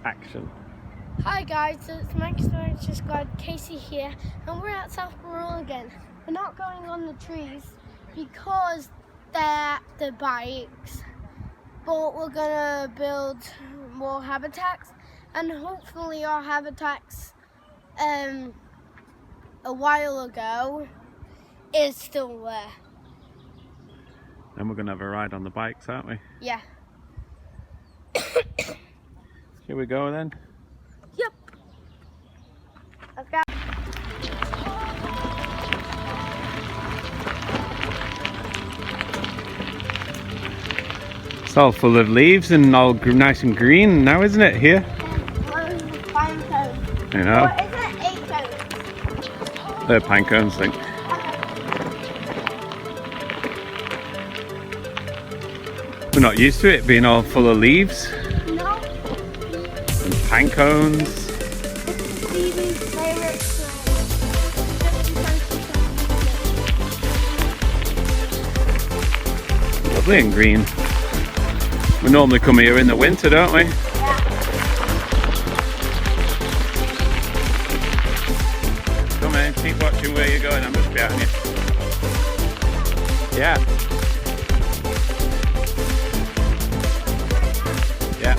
Action. Hi guys, so it's Manchester Squad, Casey here, and we're at South Barrule again. We're not going on the trees because they're the bikes, but we're gonna build more habitats, and hopefully our habitats a while ago is still there. And we're gonna have a ride on the bikes, aren't we? Yeah. Here we go then. Yep. Let's go. It's all full of leaves and all nice and green now, isn't it, here? Pine cones. You know, Or is it 8 cones? they're pine cones, I think. We're not used to it being all full of leaves No. and pine cones. Phoebe's favorite Lovely and green. We normally come here in the winter, don't we? Come in, keep watching where you're going. I'm just behind you. Yeah. Yeah.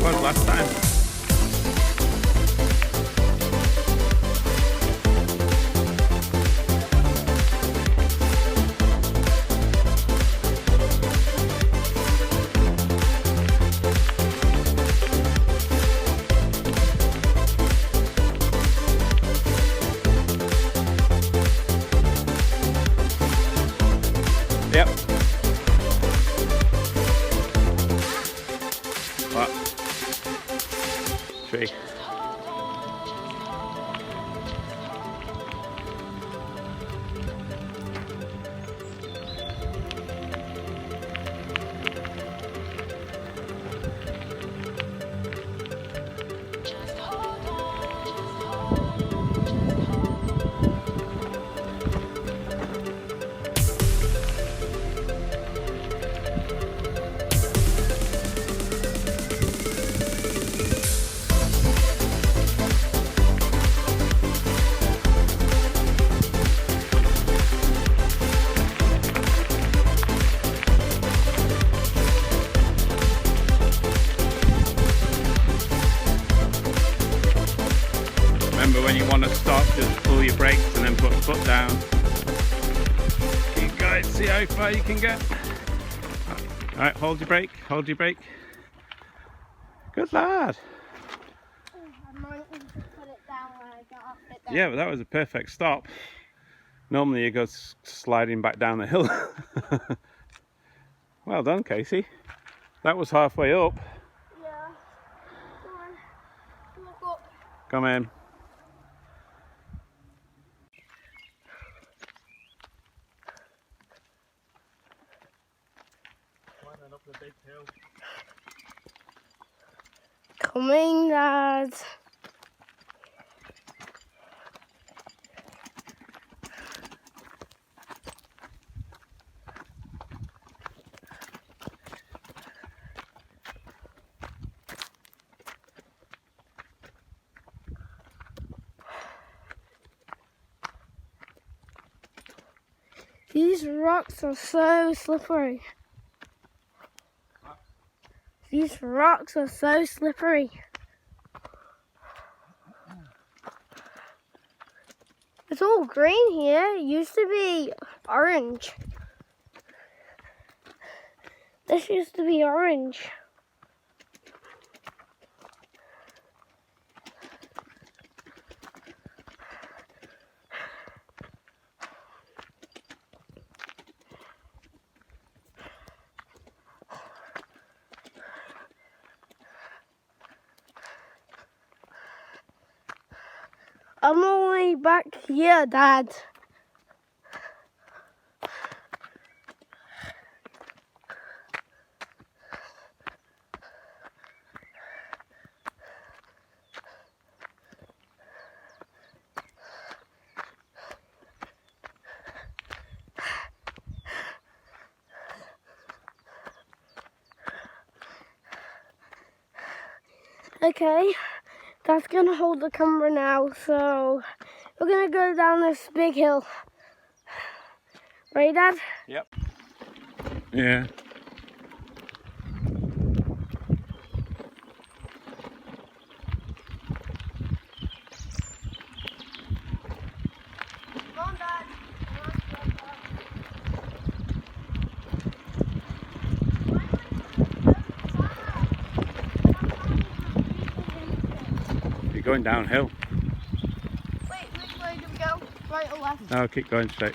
What was last time? Yep. What? Tree. Remember, when you want to stop, just pull your brakes and then put a foot down. Keep going, see how far you can get. Alright, hold your brake, hold your brake. Good lad. I might need to put it down when I get off it down. Yeah, but that was a perfect stop. Normally you go sliding back down the hill. Well done, Casey. That was halfway up. Yeah. Come on. Walk up. Come in. Up the big hill. Coming, lads. These rocks are so slippery. These rocks are so slippery. It's all green here. It used to be orange. This used to be orange. I'm all the way back here, Dad. Okay, Dad's gonna hold the camera now, so we're gonna go down this big hill. Right, Dad? Yep. Yeah. Come on, Dad. You're going downhill. Wait, which way do we go? Right or left? No, keep going straight.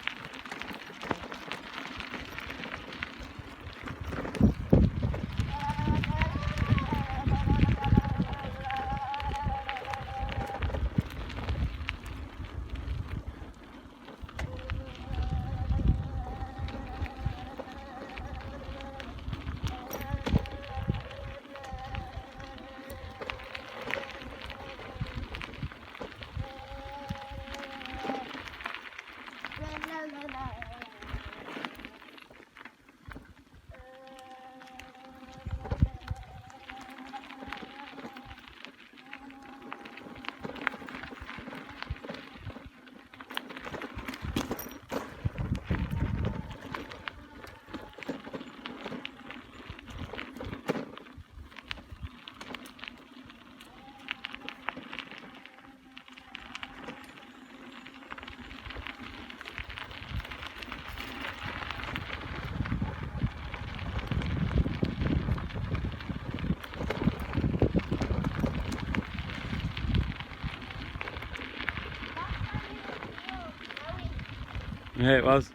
Yeah, it was.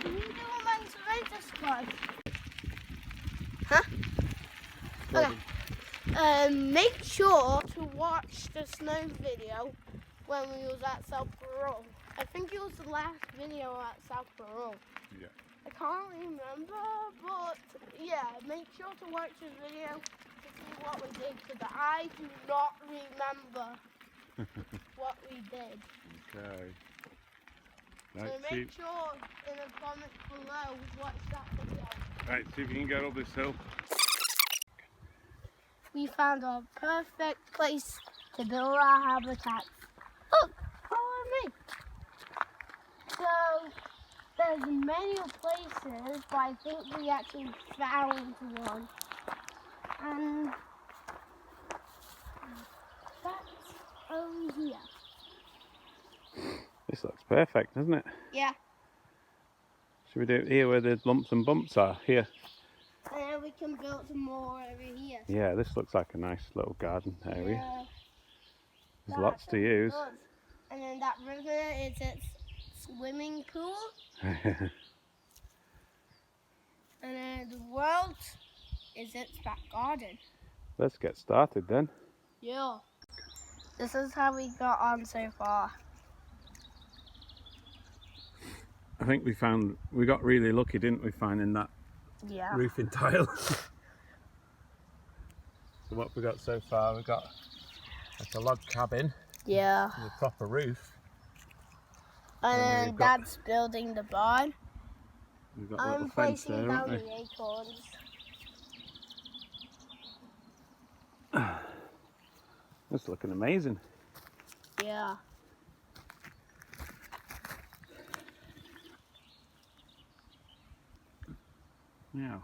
Can you do a man's ranger squad? Huh? Okay. Make sure to watch the snow video when we was at South Barrule. I think it was the last video at South Barrule. Yeah. I can't remember, but yeah, make sure to watch this video to see what we did, because I do not remember what we did. Okay. So Right, make sure in the comments below, watch that video. right, see if you can get up this hill. We found a perfect place to build our habitat. Look, follow me. So there's many places, but I think we actually found one. And that's over here. This looks perfect, doesn't it? Yeah. Should we do it here where the lumps and bumps are? Here. And then we can build some more over here. Yeah, this looks like a nice little garden area. Yeah, There's lots to use. does. And then that river is its swimming pool. And then the world is its back garden. Let's get started then. Yeah. This is how we got on so far. I think we got really lucky, didn't we, finding that Yeah. roofing tile. So what we got so far, we got like a log cabin Yeah. with a proper roof. And And then we've got- Dad's building the barn. We've got a I'm little fence placing there, down haven't the acorns. we? That's looking amazing. Yeah. Yeah.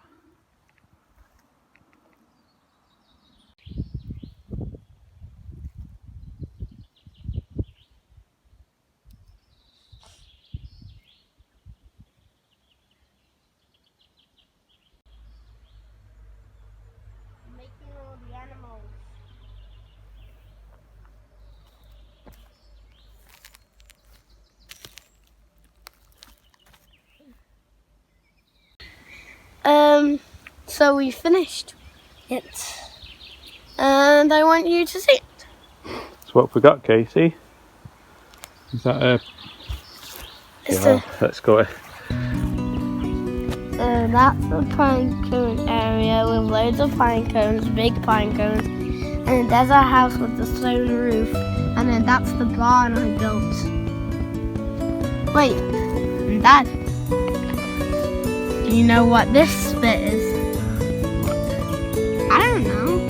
So we finished it, and I want you to see it. So what have we got, Casey? Is that a... Yeah, let's go. That's the pine cone area with loads of pine cones, big pine cones, and there's our house with the stone roof, and then that's the barn I built. Wait, and Dad, do you know what this bit is? I don't know.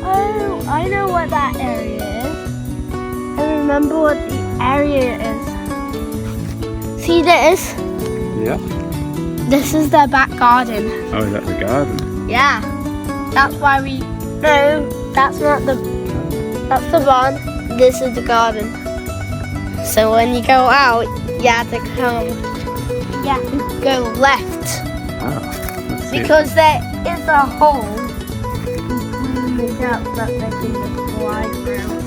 Oh, I know what that area is. I remember what the area is. See this? Yeah. This is their back garden. Oh, is that the garden? Yeah. That's why we... No, that's not the... That's the barn. This is the garden. So when you go out, you have to come... You have to go left. Oh, Because there is a hole in the dirt that they can just slide through.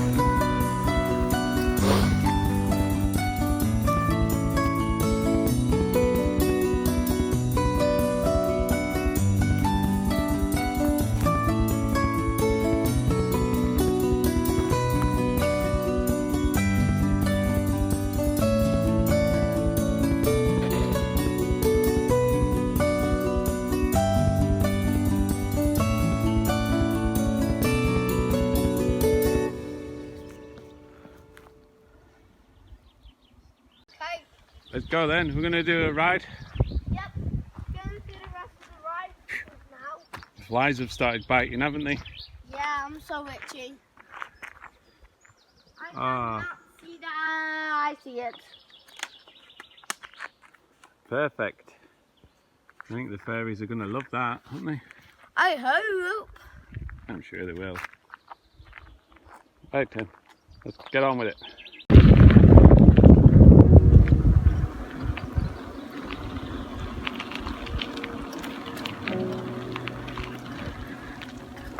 Let's go then. We're going to do a ride. Yep. Going to do the rest of the ride now. The flies have started biting, haven't they? Yeah, I'm so itchy. I Ah. cannot see that. I see it. Perfect. I think the fairies are going to love that, aren't they? I hope. I'm sure they will. Right then, let's get on with it.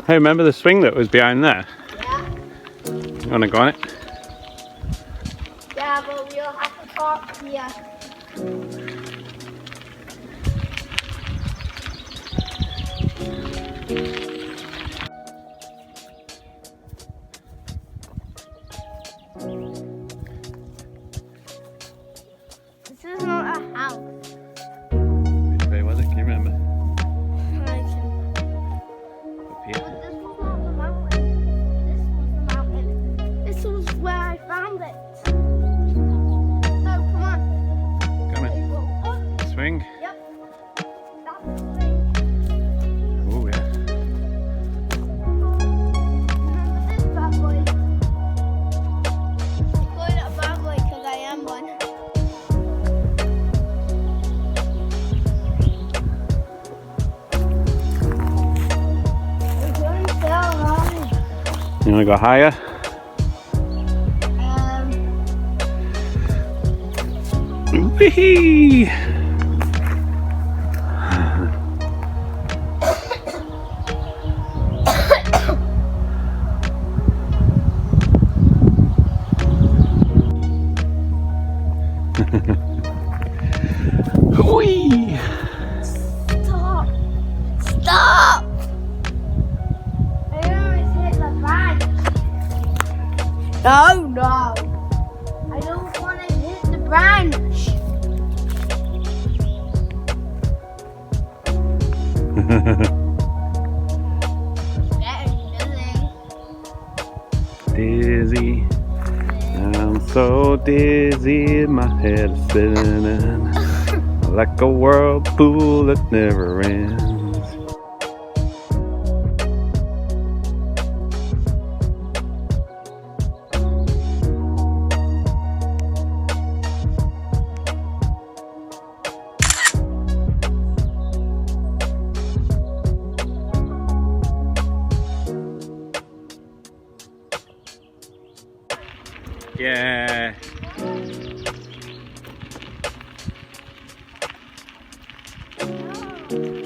Hey, remember the swing that was behind there? Yeah. You want to go on it? Yeah, but we'll have to talk here. This is not a house. Which way was it? Can you remember? I can. Up here. This was not the mountain. This was the mountain. This was where I found it. So come on. Come There in. you go. Oh, Swing. yep. That's the thing. Oh yeah. Remember this bad boy? I call it a bad boy because I am one. We're going so high. You want to go higher? Whee! Whee! Stop! Stop! I almost hit the branch. No, no. I don't want to hit the branch. Getting Dizzy. I'm so dizzy, my head is spinning like a whirlpool that never ends. Yeah. dizzy.